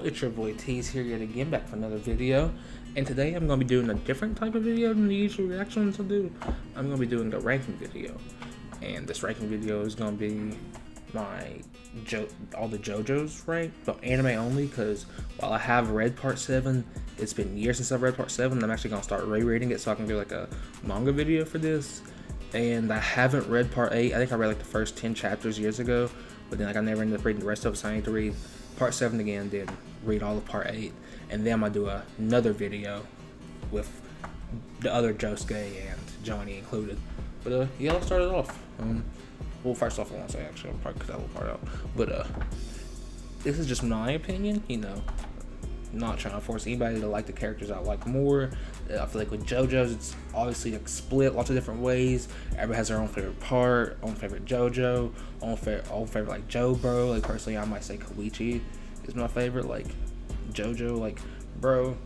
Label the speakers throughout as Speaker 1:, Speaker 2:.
Speaker 1: It's your boy Tease here yet again, back for another video. And today I'm going to be doing a different type of video than the usual reactions I do. I'm going to be doing a ranking video. And this ranking video is going to be my all the JoJo's rank, but anime only, because while I have read part 7, it's been years since I've read part 7. I'm actually going to start rereading it so I can do like a manga video for this. And I haven't read part 8. I think I read like the first 10 chapters years ago, but then like I never ended up reading the rest of it, so I need to read part 7 again, then read all of part 8, and then I'm gonna do another video with the other Josuke and Johnny included. But yeah, let's start it off. Well, first off, I want to say, actually, I'll probably cut that little part out, but this is just my opinion, you know. Not trying to force anybody to like the characters I like more. I feel like with JoJo's, it's obviously like split lots of different ways. Everybody has their own favorite part, own favorite JoJo, own favorite like Joe Bro. Like personally, I might say Koichi is my favorite. Like JoJo, like Bro,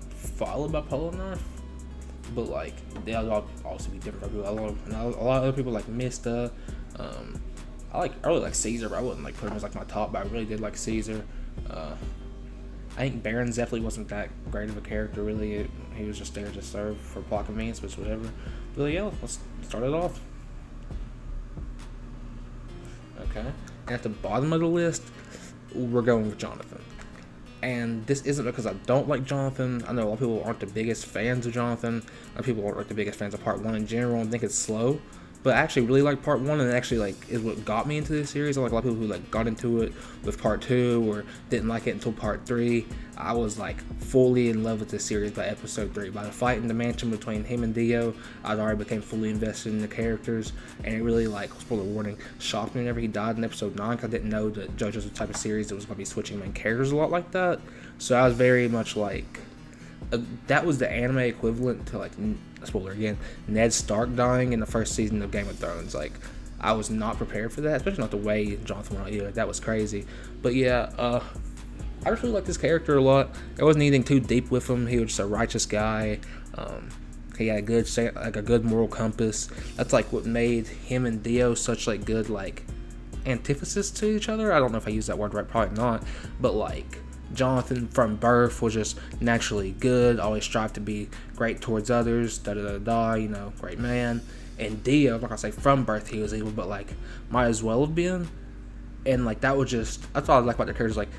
Speaker 1: followed by Polnareff. But like they'll all also be different for people. A lot of other people like Mista. I really like Caesar, but I wouldn't like put him as like my top. But I really did like Caesar. I think Baron definitely wasn't that great of a character, really. He was just there to serve for plot convenience, but whatever. But yeah, let's start it off. Okay. And at the bottom of the list, we're going with Jonathan. And this isn't because I don't like Jonathan. I know a lot of people aren't the biggest fans of Jonathan. A lot of people aren't like the biggest fans of part 1 in general and think it's slow. But I actually really like part 1, and it actually like is what got me into this series. I like a lot of people who like got into it with part 2 or didn't like it until part 3. I was like fully in love with this series by episode 3. By the fight in the mansion between him and Dio, I already became fully invested in the characters, and it really, like, spoiler warning, shocked me whenever he died in episode 9, because I didn't know that JoJo's was the type of series that was going to be switching main characters a lot like that. So I was very much like, that was the anime equivalent to, like, spoiler again, Ned Stark dying in the first season of Game of Thrones. Like, I was not prepared for that, especially not the way Jonathan went out either. That was crazy. But yeah, I just really like this character a lot. There wasn't anything too deep with him. He was just a righteous guy. He had a good moral compass. That's like what made him and Dio such like good like antithesis to each other. I don't know if I use that word right, probably not. But like, Jonathan from birth was just naturally good, always strived to be great towards others, you know, great man. And Dio, like I say, from birth he was evil, but like might as well have been. And like that was just, that's all I like about the characters. Like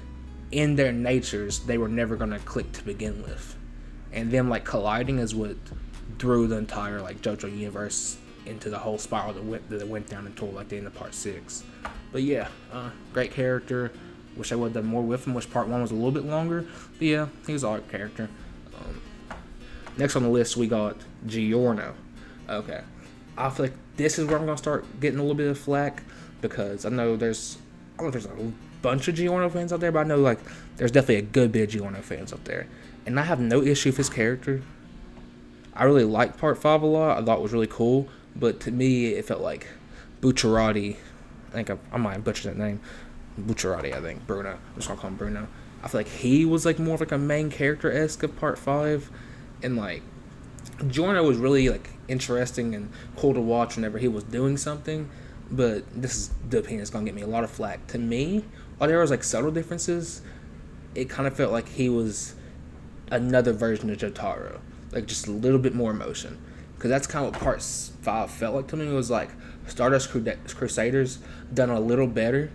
Speaker 1: in their natures, they were never gonna click to begin with, and them like colliding is what threw the entire like JoJo universe into the whole spiral that went down until like the end of part 6. But yeah, great character. Wish I would have done more with him. Wish part 1 was a little bit longer. But yeah, he was an alright character. Next on the list, we got Giorno. Okay. I feel like this is where I'm going to start getting a little bit of flack, because I don't know if there's a bunch of Giorno fans out there, but I know like there's definitely a good bit of Giorno fans out there. And I have no issue with his character. I really liked part 5 a lot. I thought it was really cool. But to me, it felt like Bucciarati. I think I might have butchered that name. Bucciarati, I think. Bruno. I'm just gonna call him Bruno. I feel like he was like more of like a main character-esque of part 5. And like, Giorno was really like interesting and cool to watch whenever he was doing something. But this is the opinion that's gonna get me a lot of flack. To me, while there was like subtle differences, it kind of felt like he was another version of Jotaro. Like just a little bit more emotion. Because that's kind of what part 5 felt like to me. It was like Stardust Crusaders done a little better.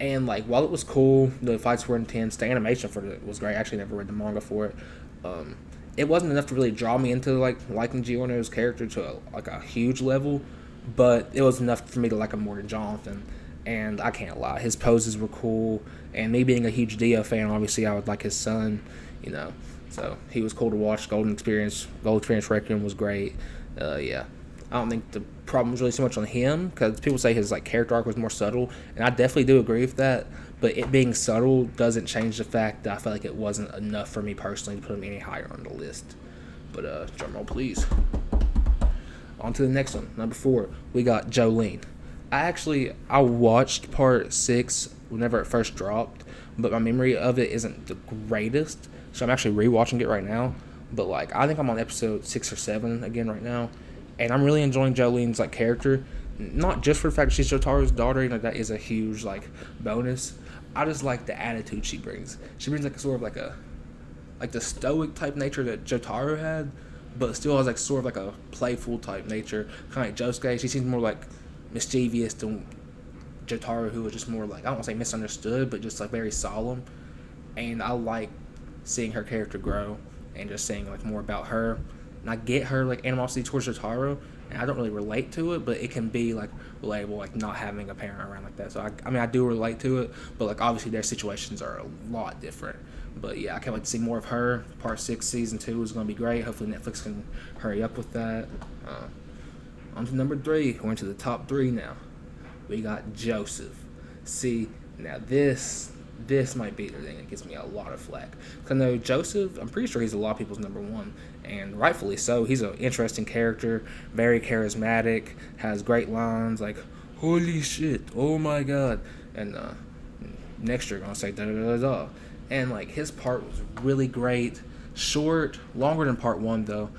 Speaker 1: And like, while it was cool, the fights were intense, the animation for it was great. I actually never read the manga for it. It wasn't enough to really draw me into like liking Giorno's character to a huge level, but it was enough for me to like him more than Jonathan. And I can't lie, his poses were cool. And me being a huge Dio fan, obviously I would like his son, you know. So he was cool to watch. Golden Experience Requiem was great. Yeah. I don't think the problem was really so much on him, because people say his like character arc was more subtle, and I definitely do agree with that. But it being subtle doesn't change the fact that I felt like it wasn't enough for me personally to put him any higher on the list. But drum roll, please. On to the next one, number 4. We got Jolene. I watched part 6 whenever it first dropped, but my memory of it isn't the greatest, so I'm actually rewatching it right now. But like, I think I'm on episode 6 or 7 again right now. And I'm really enjoying Jolene's like character, not just for the fact that she's Jotaro's daughter, you know, that is a huge like bonus, I just like the attitude she brings. She brings like a sort of like the stoic type nature that Jotaro had, but still has like sort of like a playful type nature, kind of like Josuke. She seems more like mischievous than Jotaro, who was just more like, I don't want to say misunderstood, but just like very solemn. And I like seeing her character grow and just seeing like more about her. And I get her like animosity towards Jotaro, and I don't really relate to it, but it can be like relatable, like not having a parent around like that. So I mean, I do relate to it, but like obviously their situations are a lot different. But yeah, I can't wait to see more of her. Part 6, season 2 is going to be great. Hopefully Netflix can hurry up with that. On to number 3. We're into the top 3 now. We got Joseph. See, now this might be the thing that gives me a lot of flack. Because I know Joseph, I'm pretty sure he's a lot of people's number 1, and rightfully so. He's an interesting character, very charismatic, has great lines like, holy shit, oh my god, and next you're going to say da da da da. And like his part was really great, short, longer than part 1 though,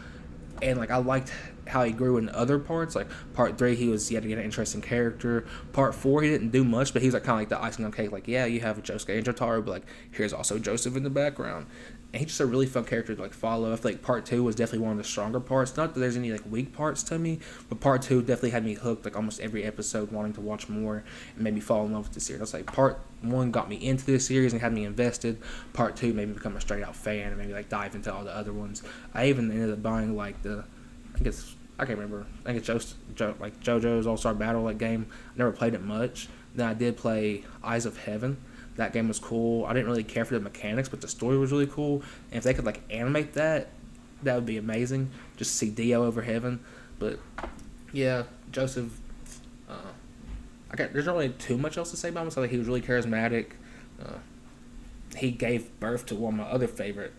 Speaker 1: and like I liked how he grew in other parts. Like part 3, he was yet again an interesting character. Part 4, he didn't do much, but he was like kind of like the icing on cake. Like, yeah, you have Josuke and Jotaro, but like here's also Joseph in the background. And he's just a really fun character to like follow. I feel like part 2 was definitely one of the stronger parts. Not that there's any like weak parts to me, but part 2 definitely had me hooked. Like almost every episode, wanting to watch more and made me fall in love with the series. I was like, part 1 got me into this series and had me invested. Part 2 made me become a straight out fan and maybe like dive into all the other ones. I even ended up buying like I can't remember. I think it's like JoJo's All-Star Battle like game. I never played it much. Then I did play Eyes of Heaven. That game was cool. I didn't really care for the mechanics, but the story was really cool. And if they could like animate that, that would be amazing. Just see Dio over Heaven. But yeah, Joseph. There's not really too much else to say about him. So like, he was really charismatic. He gave birth to one of my other favorite.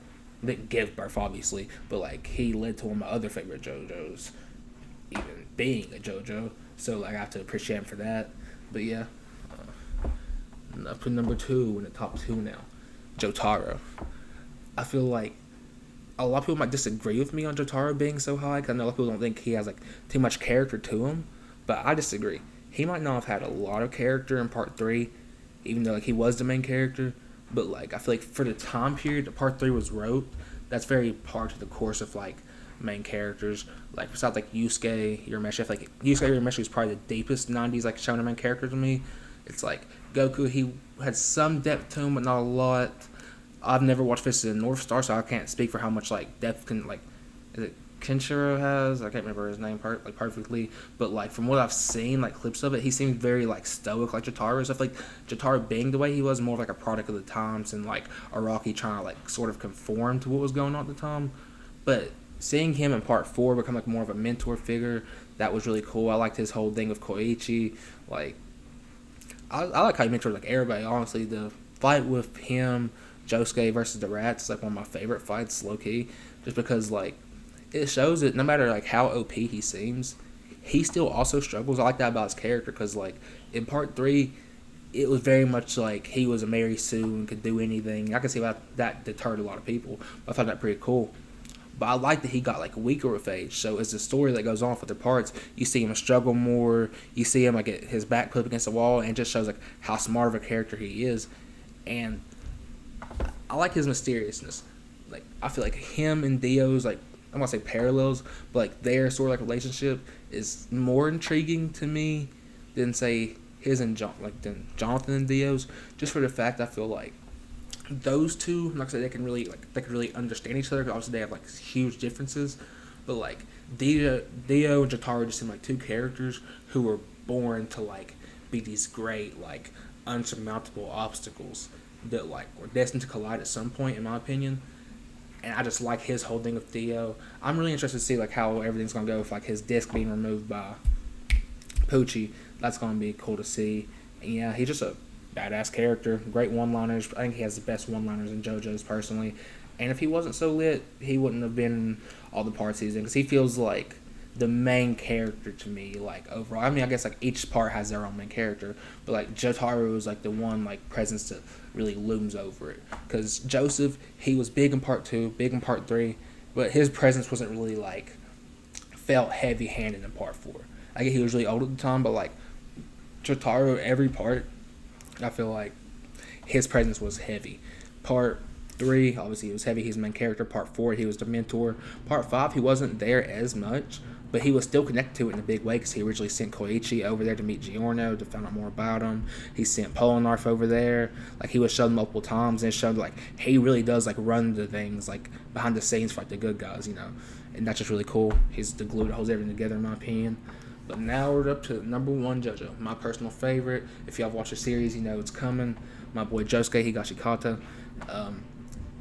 Speaker 1: Didn't give birth obviously, but like he led to one of my other favorite JoJo's, even being a JoJo. So like I have to appreciate him for that. But yeah, up to number 2 in the top 2 now, Jotaro. I feel like a lot of people might disagree with me on Jotaro being so high, because I know a lot of people don't think he has like too much character to him, but I disagree. He might not have had a lot of character in part 3, even though like he was the main character. But like I feel like for the time period that part 3 was wrote, that's very part of the course of like main characters. Like besides like Yusuke Urameshi, I feel like Yusuke Urameshi is probably the deepest 90s like shonen main character to me. It's like Goku, he had some depth to him, but not a lot. I've never watched Fist of the North Star, so I can't speak for how much like depth can like is it Kenshiro has. I can't remember his name perfectly, but like from what I've seen, like clips of it, he seemed very like stoic, like Jotaro. So I feel like Jotaro being the way he was more of like a product of the times, and like Araki trying to like sort of conform to what was going on at the time. But seeing him in part 4 become like more of a mentor figure, that was really cool. I liked his whole thing with Koichi. Like I like how he mentored like everybody. Honestly, the fight with him, Josuke versus the Rats, is like one of my favorite fights, low key, just because like it shows that no matter like how OP he seems, he still also struggles. I like that about his character, because like in part 3, it was very much like he was a Mary Sue and could do anything. I can see why that deterred a lot of people. But I thought that pretty cool. But I like that he got like weaker with age. So as the story that goes on for the parts, you see him struggle more. You see him like get his back put up against the wall, and it just shows like how smart of a character he is. And I like his mysteriousness. Like I feel like him and Dio's like, I'm gonna say parallels, but like their sort of like relationship is more intriguing to me than say his and than Jonathan and Dio's. Just for the fact I feel like those two, like I said, they can really understand each other. Cause obviously they have like huge differences, but like Dio and Jotaro just seem like two characters who were born to like be these great like unsurmountable obstacles that like were destined to collide at some point, in my opinion. And I just like his whole thing with Dio. I'm really interested to see like how everything's gonna go with like his disc being removed by Poochie. That's gonna be cool to see. And yeah, he's just a badass character. Great one-liners. I think he has the best one-liners in JoJo's personally. And if he wasn't so lit, he wouldn't have been in all the parts he's in, because he feels like the main character to me, like overall. I mean, I guess like each part has their own main character, but like Jotaro is like the one like presence that really looms over it. Because Joseph, he was big in part 2, big in part 3, but his presence wasn't really like felt heavy-handed in part 4. I get he was really old at the time, but like Jotaro, every part, I feel like his presence was heavy. Part 3, obviously, he was heavy. He's the main character. Part 4, he was the mentor. Part 5, he wasn't there as much, but he was still connected to it in a big way because he originally sent Koichi over there to meet Giorno to find out more about him. He sent Polnareff over there. Like, he was shown multiple times, and it showed, like, he really does, like, run the things, like, behind the scenes for, like, the good guys, you know. And that's just really cool. He's the glue that holds everything together, in my opinion. But now we're up to number 1, JoJo. My personal favorite. If y'all watch the series, you know it's coming. My boy Josuke Higashikata.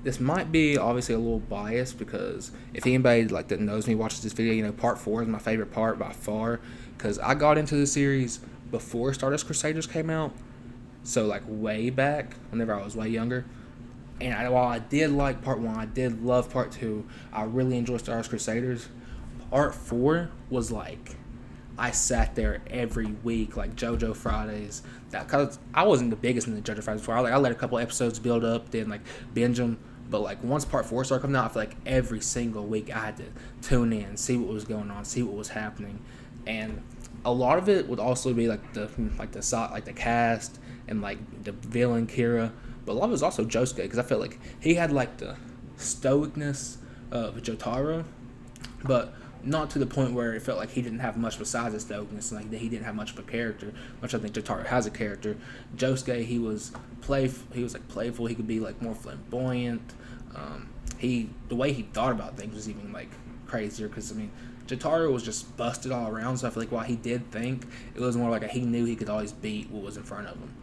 Speaker 1: This might be obviously a little biased because if anybody like that knows me watches this video, you know part 4 is my favorite part by far because I got into the series before Stardust Crusaders came out, so like way back whenever I was way younger. And while I did like part 1, I did love part 2. I really enjoyed Stardust Crusaders. Part 4 was like I sat there every week, like JoJo Fridays. That cause I wasn't the biggest in the JoJo Fridays before. I let a couple episodes build up, then like binge them. But like once part 4 started coming out, I feel like every single week I had to tune in, see what was going on, see what was happening, and a lot of it would also be like the cast and like the villain Kira. But a lot of it was also Josuke because I felt like he had like the stoicness of Jotaro, but not to the point where it felt like he didn't have much besides his stoicness, like that he didn't have much of a character, which I think Jotaro has a character. Josuke, he was playful, he could be like more flamboyant. The way he thought about things was even like crazier because I mean Jotaro was just busted all around, so I feel like while he did think, it was more like he knew he could always beat what was in front of him.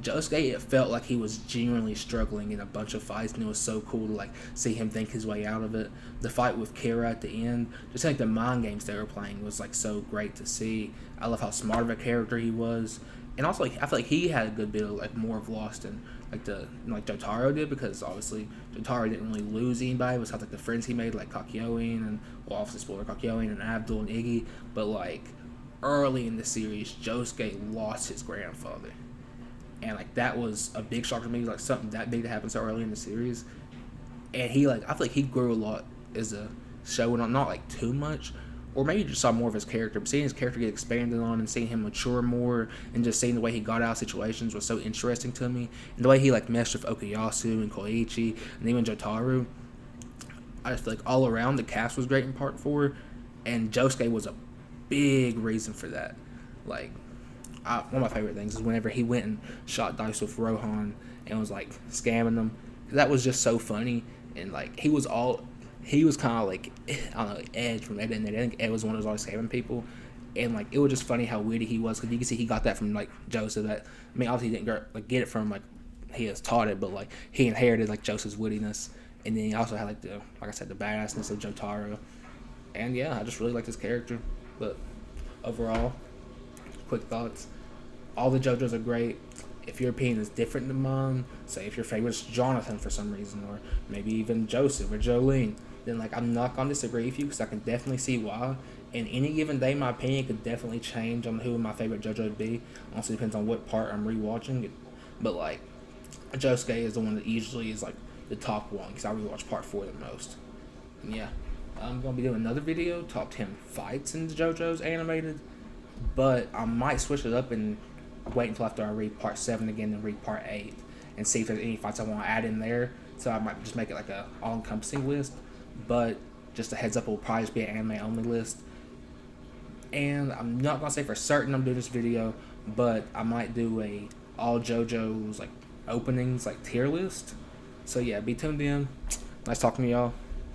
Speaker 1: Josuke, it felt like he was genuinely struggling in a bunch of fights, and it was so cool to like see him think his way out of it. The fight with Kira at the end, just like the mind games they were playing, was like so great to see. I love how smart of a character he was, and also like I feel like he had a good bit of like more of lost than like Jotaro did, because obviously Jotaro didn't really lose anybody besides like the friends he made like Kakyoin and obviously spoiler Kakyoin and Abdul and Iggy, but like early in the series Josuke lost his grandfather. And like that was a big shock to me, like something that big to happen so early in the series. And he like I feel like he grew a lot as a show went on, not like too much, or maybe you just saw more of his character. But seeing his character get expanded on and seeing him mature more, and just seeing the way he got out of situations was so interesting to me. And the way he like meshed with Okuyasu and Koichi and even Jotaro, I just feel like all around the cast was great in part 4, and Josuke was a big reason for that. Like. One of my favorite things is whenever he went and shot dice with Rohan and was like scamming them. That was just so funny, and like he was kind of like I don't know, Ed from Ed and Ed. I think Ed was the one who was always scamming people, and like it was just funny how witty he was because you can see he got that from like Joseph. That I mean, obviously he didn't get it from like he has taught it, but like he inherited like Joseph's wittiness, and then he also had like I said the badassness of Jotaro, and yeah, I just really liked his character. But overall, quick thoughts. All the JoJo's are great. If your opinion is different than mine, say if your favorite's Jonathan for some reason, or maybe even Joseph or Jolene, then like I'm not gonna disagree with you because I can definitely see why. And any given day, my opinion could definitely change on who my favorite JoJo would be. Also depends on what part I'm rewatching it. But like Josuke is the one that usually is like the top one because I rewatch part 4 the most. And yeah, I'm gonna be doing another video, top 10 fights in the JoJo's animated, but I might switch it up and wait until after I read part 7 again and read part 8 and see if there's any fights I want to add in there. So I might just make it like a all-encompassing list, but just a heads up, it will probably just be an anime only list. And I'm not gonna say for certain I'm doing this video, but I might do a all JoJo's like openings like tier list. So yeah, be tuned in. Nice talking to y'all.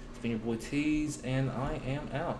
Speaker 1: It's been your boy Tease, and I am out.